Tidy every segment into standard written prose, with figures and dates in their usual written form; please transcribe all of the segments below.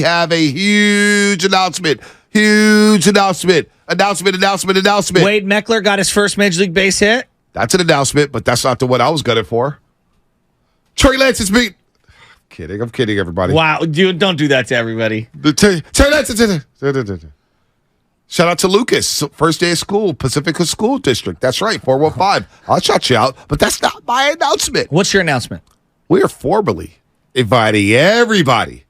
have a huge announcement. Announcement. Wade Meckler got his first Major League base hit. That's an announcement, but that's not the one I was gunning for. Trey Lance is beat. I'm kidding, everybody. Wow, dude, don't do that to everybody. Trey Lance. Shout out to Lucas, first day of school, Pacifica School District. That's right, 415. I'll shout you out, but that's not my announcement. What's your announcement? We are formally inviting everybody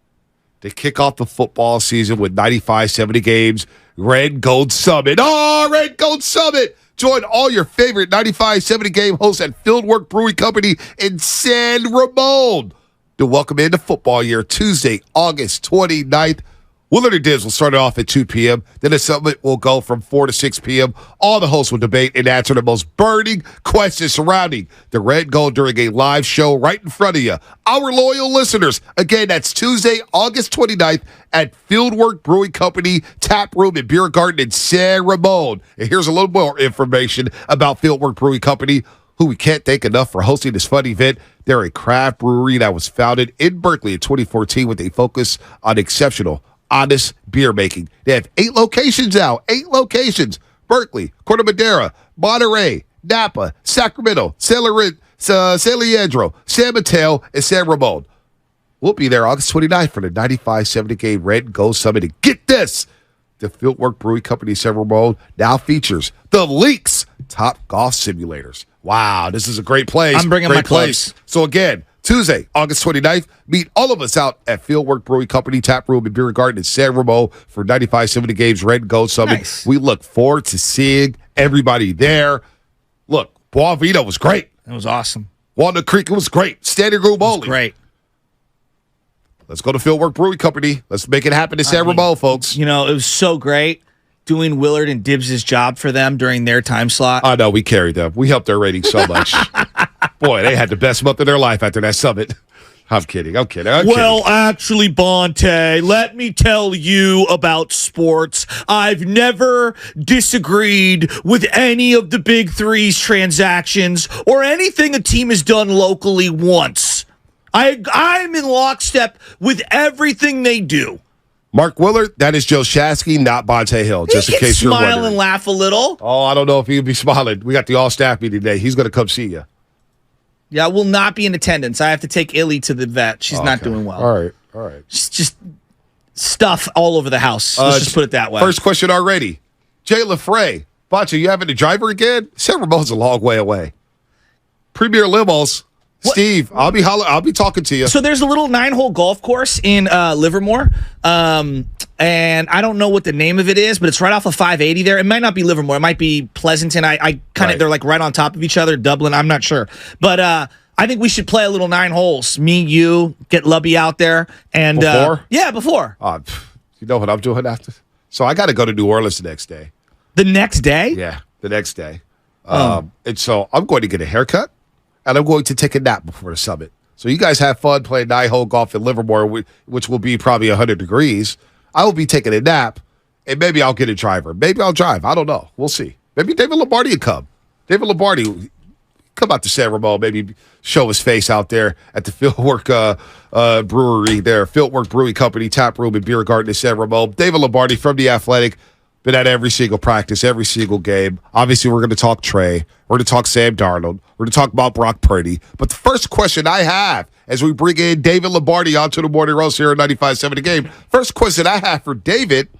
to kick off the football season with 95-70 games, Red Gold Summit. Oh, Red Gold Summit! Join all your favorite 95-70 game hosts at Fieldwork Brewing Company in San Ramon to welcome into football year Tuesday, August 29th. Willard and Dibbs will start it off at 2 p.m. Then the summit will go from 4 to 6 p.m. All the hosts will debate and answer the most burning questions surrounding the Red Gold during a live show right in front of you. Our loyal listeners. Again, that's Tuesday, August 29th at Fieldwork Brewing Company, Tap Room and Beer Garden in San Ramon. And here's a little more information about Fieldwork Brewing Company, who we can't thank enough for hosting this fun event. They're a craft brewery that was founded in Berkeley in 2014 with a focus on exceptional honest beer making. They have 8 locations now. 8 locations. Berkeley, Corte Madera, Monterey, Napa, Sacramento, San Leandro, San Mateo, and San Ramon. We'll be there August 29th for the 95-70 game Red Gold Summit. And get this, the Fieldwork Brewing Company San Ramon now features the Leaks Top Golf Simulators. Wow, this is a great place. I'm bringing my clubs. So again, Tuesday, August 29th, meet all of us out at Fieldwork Brewing Company, Tap Room and Beer Garden in San Ramon for 95-70 games Red Gold Summit. Nice. We look forward to seeing everybody there. Look, Bois Vito was great. It was awesome. Walnut Creek, it was great. Standing room only. Great. Let's go to Fieldwork Brewing Company. Let's make it happen in San Ramon, folks. You know, it was so great doing Willard and Dibbs' job for them during their time slot. I know, we carried them. We helped their ratings so much. Boy, they had the best month of their life after that summit. I'm kidding. Well, actually, Bonte, let me tell you about sports. I've never disagreed with any of the Big Three's transactions or anything a team has done locally once. I'm in lockstep with everything they do. Mark Willard, that is Joe Shasky, not Bonte Hill, just in case you're wondering. Smile and laugh a little. Oh, I don't know if he'll be smiling. We got the all-staff meeting today. He's going to come see you. Yeah, I will not be in attendance. I have to take Illy to the vet. She's not doing well. All right. Just stuff all over the house. Let's just put it that way. First question already. Jay LaFrey. Bacha, you having a driver again? San Ramon's a long way away. Premier Limos. What? Steve, I'll be talking to you. So there's a little 9-hole golf course in Livermore, and I don't know what the name of it is, but it's right off of 580 there. It might not be Livermore. It might be Pleasanton. I kind of They're like right on top of each other. Dublin, I'm not sure. But I think we should play a little 9 holes. Me, you, get Lubby out there. And before? Yeah, before. You know what I'm doing after? So I got to go to New Orleans the next day. The next day? Yeah, the next day. And so I'm going to get a haircut. And I'm going to take a nap before the summit. So you guys have fun playing 9-hole golf in Livermore, which will be probably 100 degrees. I will be taking a nap, and maybe I'll get a driver. Maybe I'll drive. I don't know. We'll see. Maybe David Lombardi will come. David Lombardi come out to San Ramon, maybe show his face out there at the Fieldwork Brewery there, Fieldwork Brewing Company, Tap Room and Beer Garden in San Ramon. David Lombardi from The Athletic. Been at every single practice, every single game. Obviously, we're going to talk Trey. We're going to talk Sam Darnold. We're going to talk about Brock Purdy. But the first question I have as we bring in David Lombardi onto the morning roast here at 95.7 The Game, first question I have for David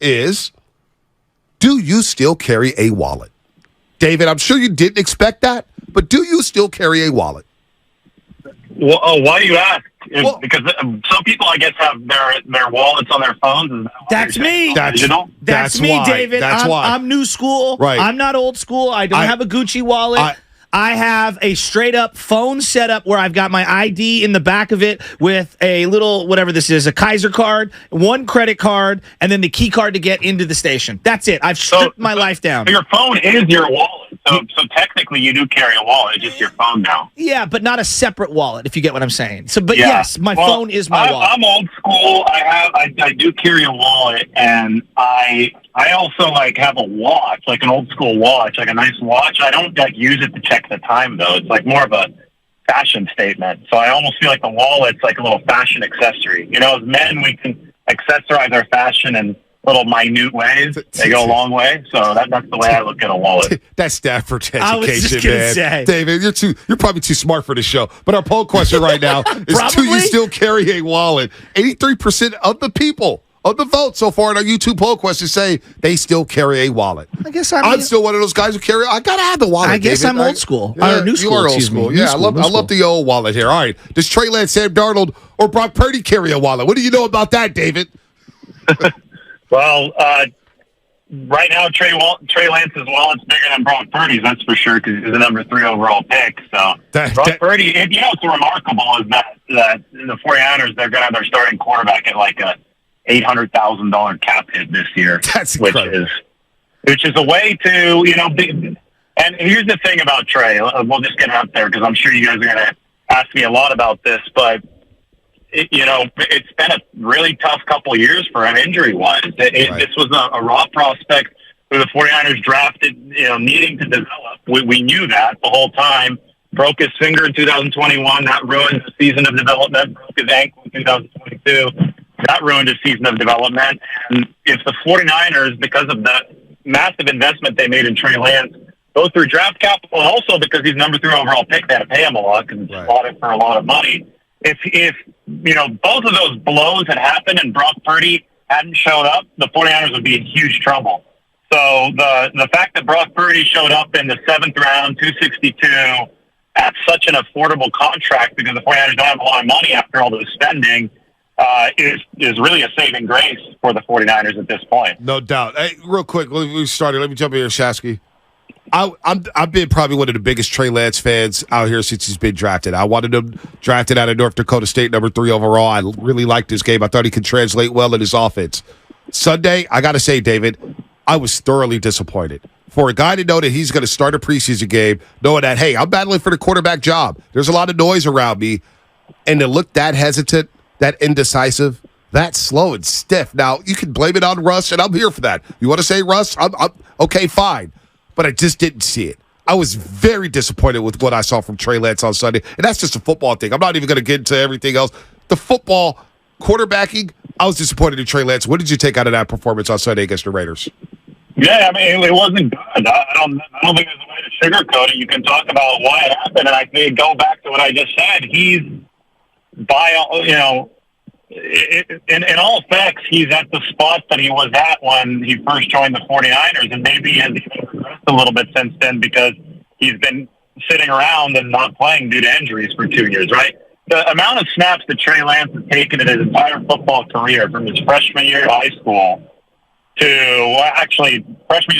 is, do you still carry a wallet? David, I'm sure you didn't expect that, but do you still carry a wallet? Well, why do you ask? Because some people, I guess, have their wallets on their phones. That's me. That's me, why. David. That's why. I'm new school. Right. I'm not old school. I don't have a Gucci wallet. I have a straight-up phone setup where I've got my ID in the back of it with a little, whatever this is, a Kaiser card, one credit card, and then the key card to get into the station. That's it. I've stripped my life down. So your phone is your wallet. So technically you do carry a wallet. It's just your phone now. Yeah, but not a separate wallet, if you get what I'm saying. But yes, my phone is my wallet. I'm old school. I do carry a wallet, and I also have a watch, like an old school watch, like a nice watch. I don't use it to check the time though. It's like more of a fashion statement. So I almost feel like the wallet's like a little fashion accessory. You know, as men, accessorize our fashion in little minute ways. They go a long way. So that's the way I look at a wallet. That's Stafford education, I was just gonna man. say. David, you're probably too smart for the show. But our poll question right now is: do you still carry a wallet? 83% of the people of the vote so far in our YouTube poll question say they still carry a wallet. I guess I'm still one of those guys who carry. I gotta have the wallet. I guess David. I'm old school. Yeah, New school. You are old school. Yeah, I love the old wallet here. All right, does Trey Lance, Sam Darnold, or Brock Purdy carry a wallet? What do you know about that, David? Well, right now Trey Lance's wallet's bigger than Brock Purdy's. That's for sure because he's the number 3 overall pick. So Brock Purdy, what's remarkable is that the 49ers they're going to have their starting quarterback at like a $800,000 cap hit this year. That's incredible. Which is a way to, and here's the thing about Trey. We'll just get it out there because I'm sure you guys are going to ask me a lot about this, but it's been a really tough couple of years for him injury-wise. This was a raw prospect who the 49ers drafted, needing to develop. We knew that the whole time. Broke his finger in 2021. That ruined the season of development. Broke his ankle in 2022. That ruined his season of development. And if the 49ers, because of the massive investment they made in Trey Lance, go through draft capital, and also because he's number 3 overall pick, they had to pay him a lot because he bought it for a lot of money. If both of those blows had happened and Brock Purdy hadn't showed up, the 49ers would be in huge trouble. So the fact that Brock Purdy showed up in the 7th round, 262, at such an affordable contract because the 49ers don't have a lot of money after all this spending, is really a saving grace for the 49ers at this point. No doubt. Hey, real quick, let me jump in here, Shasky. I've been probably one of the biggest Trey Lance fans out here since he's been drafted. I wanted him drafted out of North Dakota State, number 3 overall. I really liked his game. I thought he could translate well in his offense. Sunday, I got to say, David, I was thoroughly disappointed. For a guy to know that he's going to start a preseason game, knowing that, hey, I'm battling for the quarterback job. There's a lot of noise around me. And to look that hesitant, that indecisive, that slow and stiff. Now, you can blame it on Russ, and I'm here for that. You want to say Russ? I'm okay, fine. But I just didn't see it. I was very disappointed with what I saw from Trey Lance on Sunday. And that's just a football thing. I'm not even going to get into everything else. The football, quarterbacking, I was disappointed in Trey Lance. What did you take out of that performance on Sunday against the Raiders? Yeah, I mean, it wasn't good. I don't think there's a way to sugarcoat it. You can talk about why it happened, and I can go back to what I just said. He's, in all facts, he's at the spot that he was at when he first joined the 49ers, and maybe he has even progressed a little bit since then because he's been sitting around and not playing due to injuries for 2 years, right? The amount of snaps that Trey Lance has taken in his entire football career from his freshman year of high school to freshman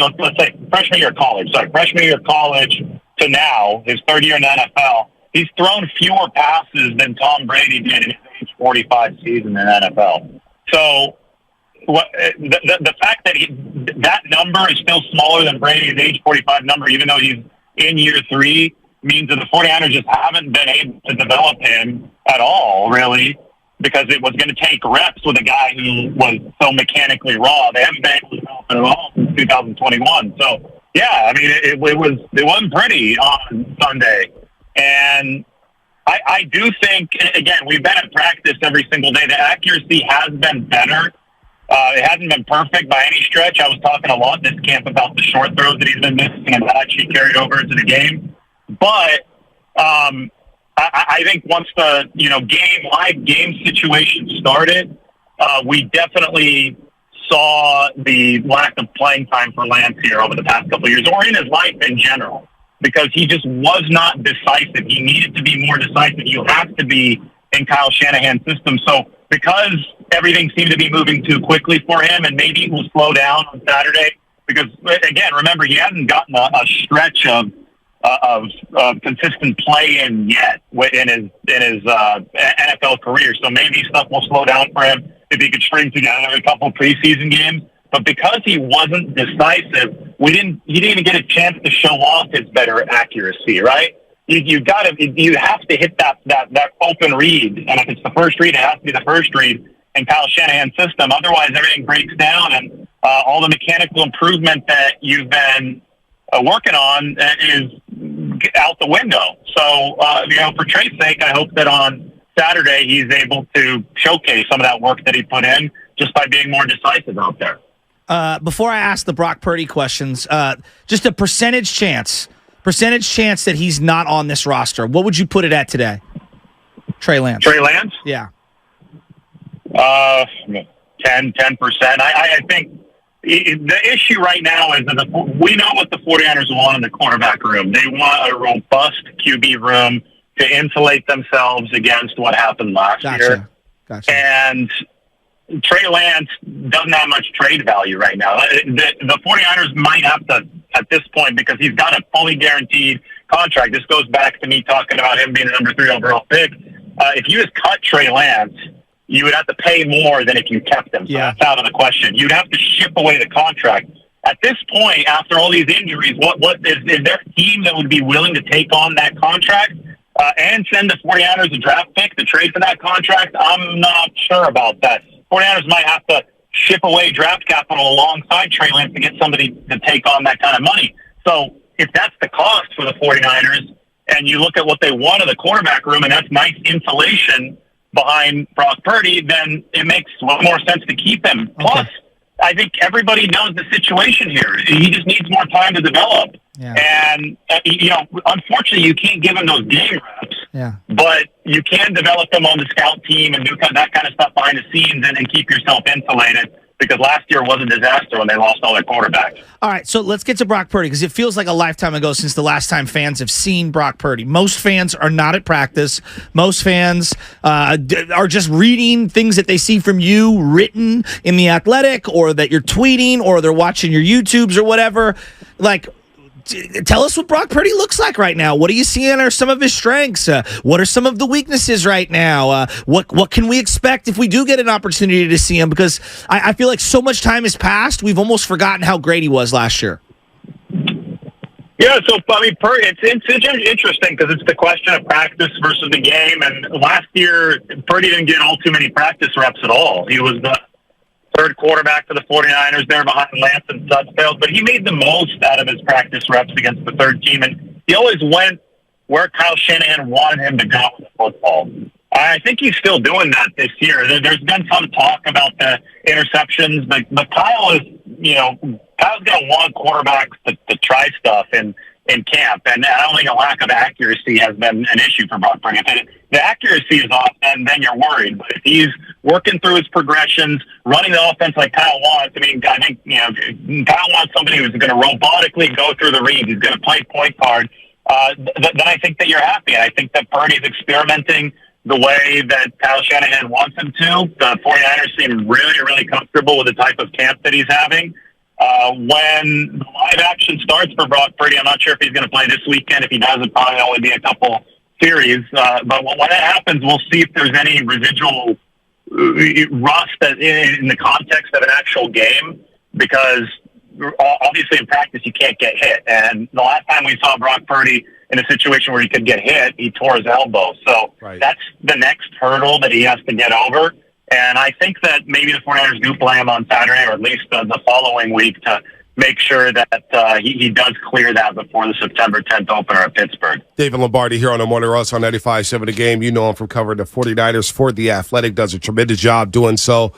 year of college to now, his 3rd year in the NFL, he's thrown fewer passes than Tom Brady did in his age 45 season in the NFL. So the fact that that number is still smaller than Brady's age 45 number, even though he's in year 3, means that the 49ers just haven't been able to develop him at all, really, because it was going to take reps with a guy who was so mechanically raw. They haven't been able to develop it at all since 2021. So, yeah, I mean, it wasn't pretty on Sunday. And I do think, again, we've been at practice every single day. The accuracy has been better. It hasn't been perfect by any stretch. I was talking a lot this camp about the short throws that he's been missing, and that actually carried over into the game. But I think once the live game situation started, we definitely saw the lack of playing time for Lance here over the past couple of years, or in his life in general, because he just was not decisive. He needed to be more decisive. You have to be in Kyle Shanahan's system. So because everything seemed to be moving too quickly for him, and maybe it will slow down on Saturday, because again, remember, he hasn't gotten a stretch of consistent play in yet in his NFL career. So maybe stuff will slow down for him if he could string together a couple preseason games. But because he wasn't decisive, he didn't even get a chance to show off his better accuracy, right? You have to hit that open read, and if it's the first read, it has to be the first read in Kyle Shanahan's system. Otherwise, everything breaks down, and all the mechanical improvement that you've been working on is out the window. So, for Trey's sake, I hope that on Saturday he's able to showcase some of that work that he put in, just by being more decisive out there. Before I ask the Brock Purdy questions, just a percentage chance that he's not on this roster. What would you put it at today? Trey Lance. Trey Lance? Yeah. 10%. I think the issue right now is that we know what the 49ers want in the quarterback room. They want a robust QB room to insulate themselves against what happened last year. Gotcha. And Trey Lance doesn't have much trade value right now. The 49ers might have to, at this point, because he's got a fully guaranteed contract. This goes back to me talking about him being a number 3 overall pick. If you just cut Trey Lance, you would have to pay more than if you kept him. So that's out of the question. You'd have to ship away the contract. At this point, after all these injuries, what is there a team that would be willing to take on that contract and send the 49ers a draft pick to trade for that contract? I'm not sure about that. 49ers might have to ship away draft capital alongside Trey Lance to get somebody to take on that kind of money. So if that's the cost for the 49ers, and you look at what they want in the quarterback room, and that's nice insulation behind Brock Purdy, then it makes a lot more sense to keep him. Okay. Plus, I think everybody knows the situation here. He just needs more time to develop. Yeah. And, unfortunately, you can't give him those game reps. Yeah. But you can develop them on the scout team and do that kind of stuff behind the scenes and keep yourself insulated, because last year was a disaster when they lost all their quarterbacks. All right, so let's get to Brock Purdy, because it feels like a lifetime ago since the last time fans have seen Brock Purdy. Most fans are not at practice. Most fans are just reading things that they see from you written in The Athletic, or that you're tweeting, or they're watching your YouTubes or whatever. Like, tell us what Brock Purdy looks like right now. What are you seeing are some of his strengths? What are some of the weaknesses right now? What can we expect if we do get an opportunity to see him? Because I feel like so much time has passed, we've almost forgotten how great he was last year. Yeah, so, it's interesting because it's the question of practice versus the game. And last year, Purdy didn't get all too many practice reps at all. He was the third quarterback for the 49ers there behind Lance and Sudfeld, but he made the most out of his practice reps against the third team, and he always went where Kyle Shanahan wanted him to go with the football. I think he's still doing that this year. There's been some talk about the interceptions, but Kyle is, Kyle's going to want quarterbacks to try stuff in camp, and I don't think a lack of accuracy has been an issue for Brock Purdy. If the accuracy is off, then you're worried. But if he's working through his progressions, running the offense like Kyle wants, I think, Kyle wants somebody who's going to robotically go through the reads, he's going to play point guard, then I think that you're happy. And I think that Purdy's experimenting the way that Kyle Shanahan wants him to. The 49ers seem really, really comfortable with the type of camp that he's having. When the live action starts for Brock Purdy, I'm not sure if he's going to play this weekend. If he does, it'll probably only be a couple series. But when that happens, we'll see if there's any residual rust in the context of an actual game, because obviously in practice you can't get hit. And the last time we saw Brock Purdy in a situation where he could get hit, he tore his elbow. So That's the next hurdle that he has to get over. And I think that maybe the 49ers do play him on Saturday, or at least the following week, to make sure that he does clear that before the September 10th opener at Pittsburgh. David Lombardi here on the Morning Rush on 95.7 The Game. You know him from covering the 49ers for The Athletic. Does a tremendous job doing so.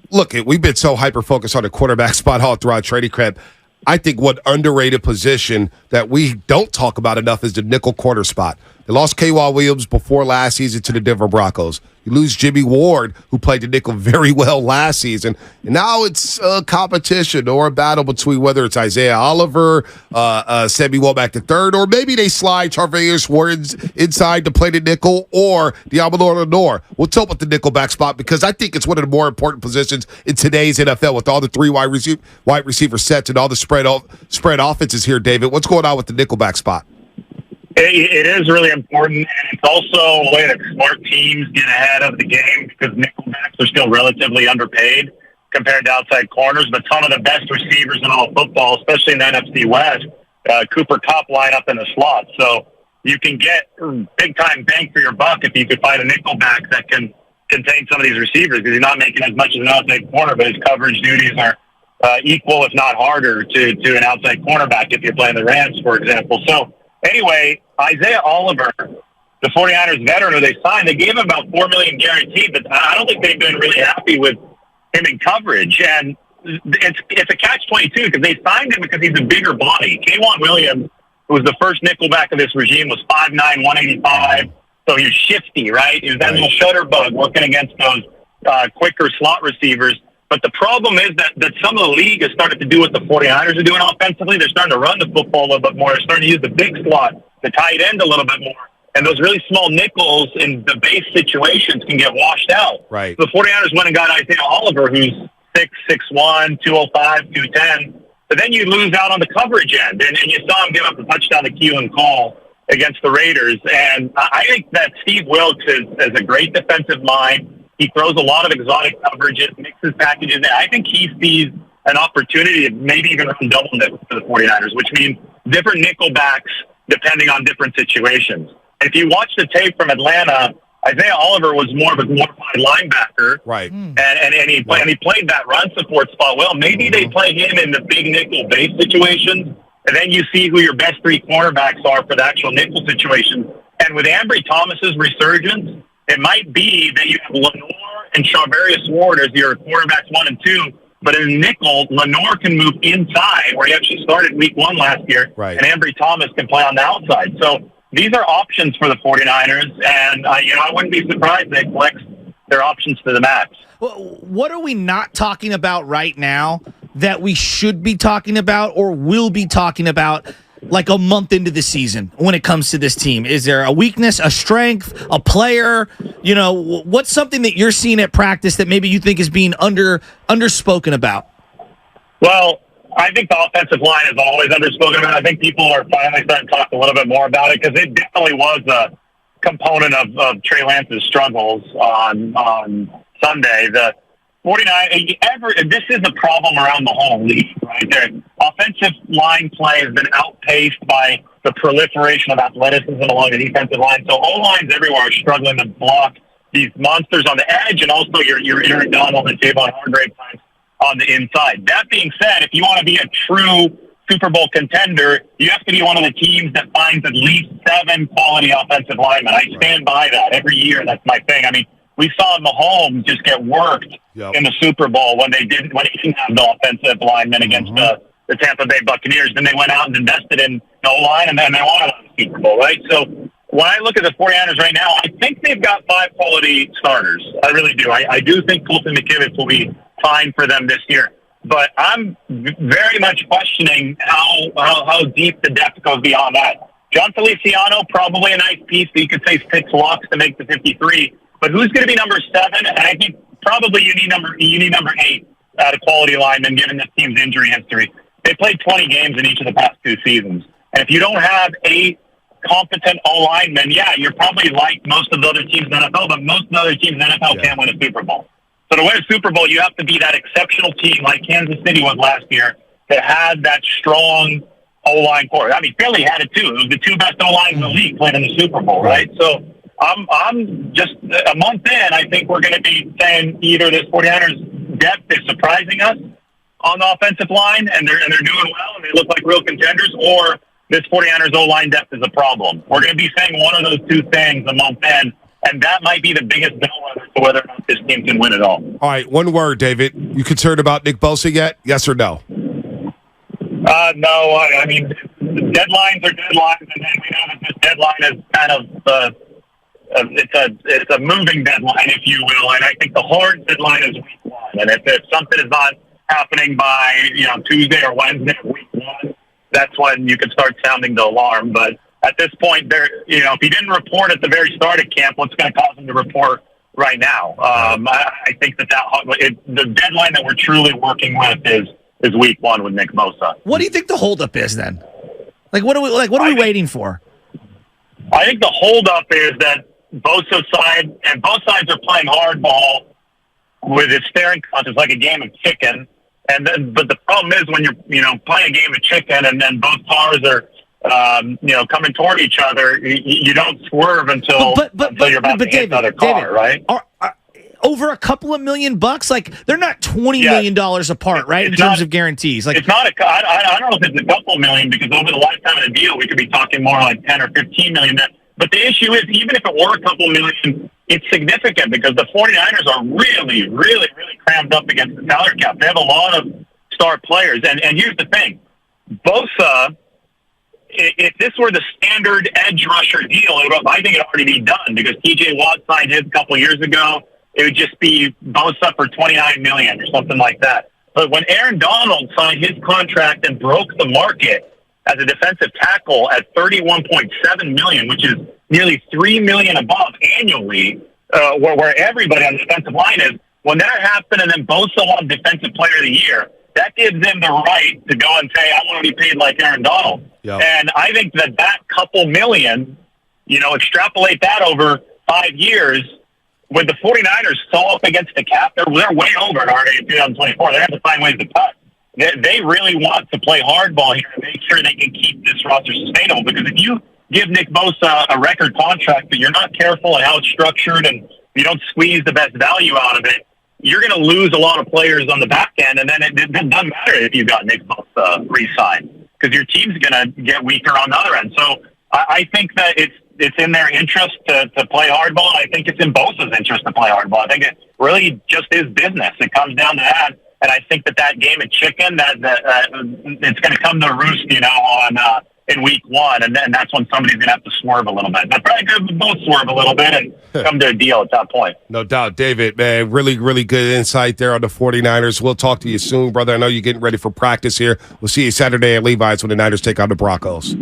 Look, we've been so hyper-focused on the quarterback spot all throughout training camp. I think one underrated position that we don't talk about enough is the nickel corner spot. They lost K.Y. Williams before last season to the Denver Broncos. You lose Jimmy Ward, who played the nickel very well last season. And now it's a competition or a battle between whether it's Isaiah Oliver, Sammy Womack III, or maybe they slide Charvarius Ward inside to play the nickel, or Diablo Lenore. We'll tilt with the nickelback spot because I think it's one of the more important positions in today's NFL with all the three wide receiver sets and all the spread offenses here, David. What's going on with the nickelback spot? It is really important, and it's also a way that smart teams get ahead of the game, because nickelbacks are still relatively underpaid compared to outside corners. But some of the best receivers in all football, especially in the NFC West, Cooper Kupp line up in the slot. So you can get big-time bang for your buck if you could find a nickelback that can contain some of these receivers, because he's not making as much as an outside corner, but his coverage duties are equal, if not harder, to an outside cornerback if you're playing the Rams, for example. So anyway, Isaiah Oliver, the 49ers veteran who they signed, they gave him about $4 million guaranteed, but I don't think they've been really happy with him in coverage. And it's a catch-22 because they signed him because he's a bigger body. K'Wan Williams, who was the first nickelback of this regime, was 5'9", 185. So he's shifty, right? He's that little shutterbug working against those quicker slot receivers. But the problem is that some of the league has started to do what the 49ers are doing offensively. They're starting to run the football a little bit more. They're starting to use the big slot, the tight end a little bit more. And those really small nickels in the base situations can get washed out. Right. The 49ers went and got Isaiah Oliver, who's 6'1", 205, 210. But then you lose out on the coverage end. And you saw him give up the touchdown to Keelan Cole against the Raiders. And I think that Steve Wilkes is a great defensive mind. He throws a lot of exotic coverages, mixes packages. I think he sees an opportunity to maybe even run double nickel for the 49ers, which means different nickel backs depending on different situations. If you watch the tape from Atlanta, Isaiah Oliver was more of a glorified linebacker. Right. And he played that run support spot well. Maybe they play him in the big nickel base situations, and then you see who your best three cornerbacks are for the actual nickel situations. And with Ambry Thomas's resurgence, it might be that you have Lenore and Charvarius Ward as your quarterbacks 1 and 2, but in nickel, Lenore can move inside, where he actually started week 1 last year, right, and Ambry Thomas can play on the outside. So these are options for the 49ers, and I wouldn't be surprised if they flex their options to the max. Well, what are we not talking about right now that we should be talking about or will be talking about like a month into the season when it comes to this team? Is there a weakness, a strength, a player? What's something that you're seeing at practice that maybe you think is being underspoken about? Well, I think the offensive line is always underspoken about. I think people are finally starting to talk a little bit more about it because it definitely was a component of Trey Lance's struggles on Sunday. The 49, this is a problem around the whole league, right? Their offensive line play has been outpaced by the proliferation of athleticism along the defensive line. So O-lines everywhere are struggling to block these monsters on the edge, and also your Aaron Donald and Javon Hargrave times on the inside. That being said, if you want to be a true Super Bowl contender, you have to be one of the teams that finds at least 7 quality offensive linemen. I stand by that every year. That's my thing. I mean, we saw Mahomes just get worked in the Super Bowl when he didn't have the offensive linemen against the Tampa Bay Buccaneers. Then they went out and invested in O-line, and then they won the Super Bowl, right? So when I look at the 49ers right now, I think they've got 5 quality starters. I really do. I do think Colton McKivitz will be fine for them this year. But I'm very much questioning how deep the depth goes beyond that. John Feliciano, probably a nice piece that you could say 6 locks to make the 53. But who's going to be number 7? And I think probably you need number 8 out of quality linemen, given this team's injury history. They played 20 games in each of the past 2 seasons. And if you don't have 8 competent O-linemen, you're probably like most of the other teams in the NFL, but most of the other teams in the NFL can't win a Super Bowl. So to win a Super Bowl, you have to be that exceptional team like Kansas City was last year that had that strong O-line core. I mean, Philly had it too. It was the 2 best O-lines in the league playing in the Super Bowl, right? So I'm just a month in, I think we're going to be saying either this 49ers depth is surprising us on the offensive line and they're doing well and they look like real contenders, or this 49ers O-line depth is a problem. We're going to be saying one of those 2 things a month in, and that might be the biggest bellwether to whether or not this team can win at all. All right, one word, David. You concerned about Nick Bosa yet? Yes or no? No. I mean, deadlines are deadlines, and then we know that this deadline is kind of it's a moving deadline, if you will. And I think the hard deadline is week 1. And if something is not happening by Tuesday or Wednesday of week 1, that's when you can start sounding the alarm. But at this point, if he didn't report at the very start of camp, what's going to cause him to report right now? I think that the deadline that we're truly working with is week 1 with Nick Bosa. What do you think the holdup is then? What are we waiting for? I think the holdup is that Bosa's side, and both sides are playing hardball with its staring contest like a game of chicken. But the problem is when you're playing a game of chicken and then both cars are coming toward each other, you don't swerve until you're about to hit another car, right? Over a couple of $1 million, like they're not $20 million apart, right? In terms of guarantees, like it's not I don't know if it's a couple million, because over the lifetime of the deal, we could be talking more like 10 or 15 million. But the issue is, even if it were a couple million, it's significant because the 49ers are really, really, really crammed up against the salary cap. They have a lot of star players. And here's the thing. Bosa, if this were the standard edge rusher deal, I think it'd already be done because T.J. Watt signed his a couple years ago. It would just be Bosa for $29 million or something like that. But when Aaron Donald signed his contract and broke the market as a defensive tackle at $31.7 million, which is nearly $3 million above annually, where everybody on the defensive line is, when that happened and then Bosa won Defensive Player of the Year, that gives them the right to go and say, I want to be paid like Aaron Donald. Yep. And I think that couple million, extrapolate that over 5 years, with the 49ers so up against the cap, they're way over in already in 2024. They have to find ways to cut. They really want to play hardball here and make sure they can keep this roster sustainable. Because if you give Nick Bosa a record contract, but you're not careful in how it's structured and you don't squeeze the best value out of it, you're going to lose a lot of players on the back end. And then it doesn't matter if you got Nick Bosa re-signed because your team's going to get weaker on the other end. So I think that it's in their interest to play hardball. I think it's in Bosa's interest to play hardball. I think it really just is business. It comes down to that. And I think that game of chicken, that it's going to come to roost, in week one. And then that's when somebody's going to have to swerve a little bit. They're probably going to both swerve a little bit and come to a deal at that point. No doubt. David, man, really, really good insight there on the 49ers. We'll talk to you soon, brother. I know you're getting ready for practice here. We'll see you Saturday at Levi's when the Niners take on the Broncos.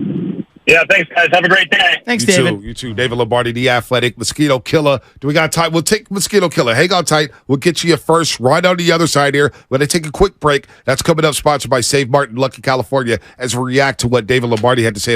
Yeah, thanks, guys. Have a great day. Thanks, You David. too. You too. David Lombardi, the athletic mosquito killer. Do we got time? We'll take mosquito killer. Hang on tight. We'll get you first right on the other side here. We're going to take a quick break. That's coming up, sponsored by Save Martin, Lucky, California, as we react to what David Lombardi had to say.